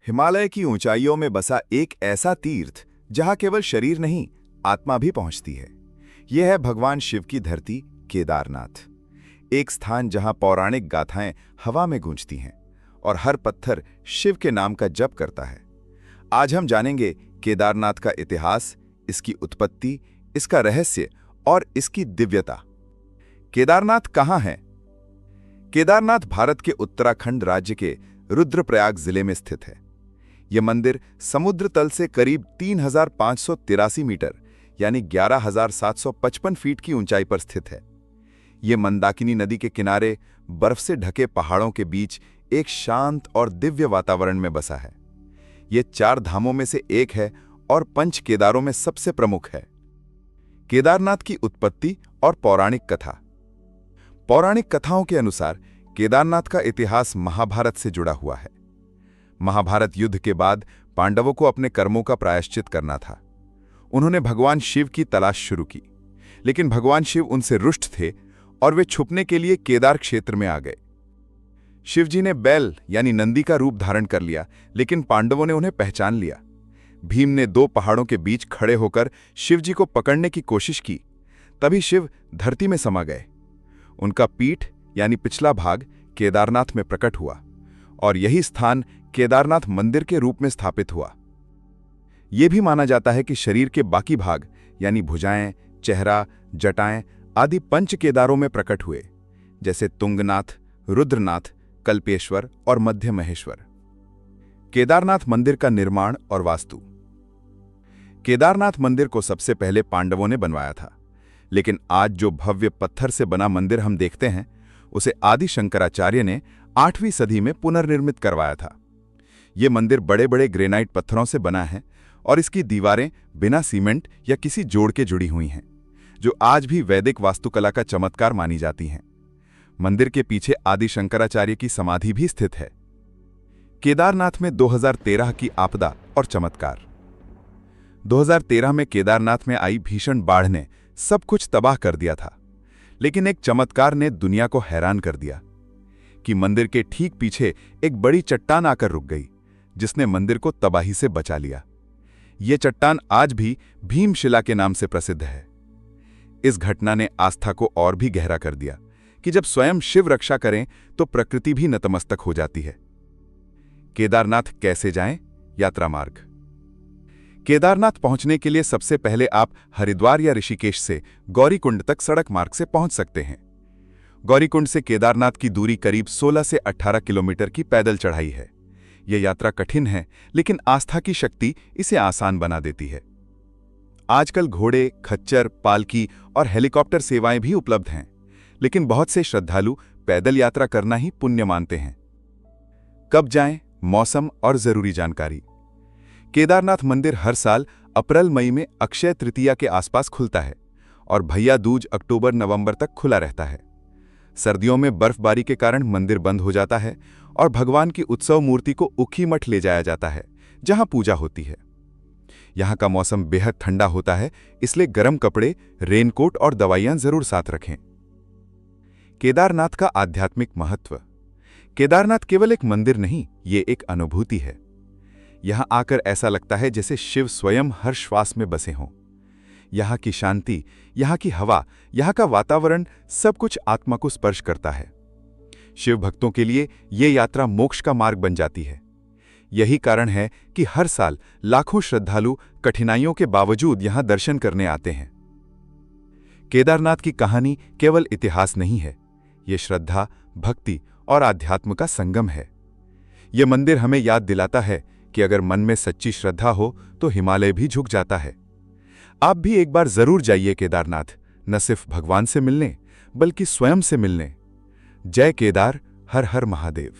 हिमालय की ऊंचाइयों में बसा एक ऐसा तीर्थ जहां केवल शरीर नहीं, आत्मा भी पहुंचती है। यह है भगवान शिव की धरती केदारनाथ। एक स्थान जहां पौराणिक गाथाएं हवा में गूंजती हैं और हर पत्थर शिव के नाम का जप करता है। आज हम जानेंगे केदारनाथ का इतिहास, इसकी उत्पत्ति, इसका रहस्य और इसकी दिव्यता। केदारनाथ कहाँ है? केदारनाथ भारत के उत्तराखंड राज्य के रुद्रप्रयाग जिले में स्थित है। यह मंदिर समुद्र तल से करीब 3583 मीटर यानी 11,755 फीट की ऊंचाई पर स्थित है। यह मंदाकिनी नदी के किनारे बर्फ से ढके पहाड़ों के बीच एक शांत और दिव्य वातावरण में बसा है। यह 4 धामों में से एक है और 5 केदारों में सबसे प्रमुख है। केदारनाथ की उत्पत्ति और पौराणिक कथा। पौराणिक कथाओं के अनुसार केदारनाथ का इतिहास महाभारत से जुड़ा हुआ है। महाभारत युद्ध के बाद पांडवों को अपने कर्मों का प्रायश्चित करना था। उन्होंने भगवान शिव की तलाश शुरू की, लेकिन भगवान शिव उनसे रुष्ट थे और वे छुपने के लिए केदार क्षेत्र में आ गए। शिवजी ने बैल यानी नंदी का रूप धारण कर लिया, लेकिन पांडवों ने उन्हें पहचान लिया। भीम ने 2 पहाड़ों के बीच खड़े होकर शिवजी को पकड़ने की कोशिश की। तभी शिव धरती में समा गए। उनका पीठ यानी पिछला भाग केदारनाथ में प्रकट हुआ और यही स्थान केदारनाथ मंदिर के रूप में स्थापित हुआ। यह भी माना जाता है कि शरीर के बाकी भाग यानी भुजाएं, चेहरा, जटाएं आदि 5 केदारों में प्रकट हुए, जैसे तुंगनाथ, रुद्रनाथ, कल्पेश्वर और मध्य महेश्वर। केदारनाथ मंदिर का निर्माण और वास्तु। केदारनाथ मंदिर को सबसे पहले पांडवों ने बनवाया था, लेकिन आज जो भव्य पत्थर से बना मंदिर हम देखते हैं, उसे आदि शंकराचार्य ने 8वीं सदी में पुनर्निर्मित करवाया था। यह मंदिर बड़े बड़े ग्रेनाइट पत्थरों से बना है और इसकी दीवारें बिना सीमेंट या किसी जोड़ के जुड़ी हुई हैं, जो आज भी वैदिक वास्तुकला का चमत्कार मानी जाती हैं। मंदिर के पीछे आदि शंकराचार्य की समाधि भी स्थित है। केदारनाथ में 2013 की आपदा और चमत्कार। 2013 में केदारनाथ में आई भीषण बाढ़ ने सब कुछ तबाह कर दिया था, लेकिन एक चमत्कार ने दुनिया को हैरान कर दिया कि मंदिर के ठीक पीछे एक बड़ी चट्टान आकर रुक गई, जिसने मंदिर को तबाही से बचा लिया। यह चट्टान आज भी भीमशिला के नाम से प्रसिद्ध है। इस घटना ने आस्था को और भी गहरा कर दिया कि जब स्वयं शिव रक्षा करें तो प्रकृति भी नतमस्तक हो जाती है। केदारनाथ कैसे जाएं? यात्रा मार्ग। केदारनाथ पहुंचने के लिए सबसे पहले आप हरिद्वार या ऋषिकेश से गौरीकुंड तक सड़क मार्ग से पहुंच सकते हैं। गौरीकुंड से केदारनाथ की दूरी करीब 16 से 18 किलोमीटर की पैदल चढ़ाई है। यह यात्रा कठिन है, लेकिन आस्था की शक्ति इसे आसान बना देती है। आजकल घोड़े, खच्चर, पालकी और हेलीकॉप्टर सेवाएं भी उपलब्ध हैं, लेकिन बहुत से श्रद्धालु पैदल यात्रा करना ही पुण्य मानते हैं। कब जाएं? मौसम और जरूरी जानकारी। केदारनाथ मंदिर हर साल अप्रैल-मई में अक्षय तृतीया के आसपास खुलता है और भैया दूज अक्टूबर-नवंबर तक खुला रहता है। सर्दियों में बर्फबारी के कारण मंदिर बंद हो जाता है और भगवान की उत्सव मूर्ति को ऊखीमठ ले जाया जाता है, जहां पूजा होती है। यहां का मौसम बेहद ठंडा होता है, इसलिए गर्म कपड़े, रेनकोट और दवाइयां जरूर साथ रखें। केदारनाथ का आध्यात्मिक महत्व। केदारनाथ केवल एक मंदिर नहीं, ये एक अनुभूति है। यहां आकर ऐसा लगता है जैसे शिव स्वयं हर श्वास में बसे हों। यहां की शांति, यहां की हवा, यहां का वातावरण सब कुछ आत्मा को स्पर्श करता है। शिव भक्तों के लिए यह यात्रा मोक्ष का मार्ग बन जाती है। यही कारण है कि हर साल लाखों श्रद्धालु कठिनाइयों के बावजूद यहां दर्शन करने आते हैं। केदारनाथ की कहानी केवल इतिहास नहीं है, यह श्रद्धा, भक्ति और आध्यात्म का संगम है। यह मंदिर हमें याद दिलाता है कि अगर मन में सच्ची श्रद्धा हो तो हिमालय भी झुक जाता है। आप भी एक बार जरूर जाइए केदारनाथ, न सिर्फ भगवान से मिलने बल्कि स्वयं से मिलने। जय केदार, हर हर महादेव।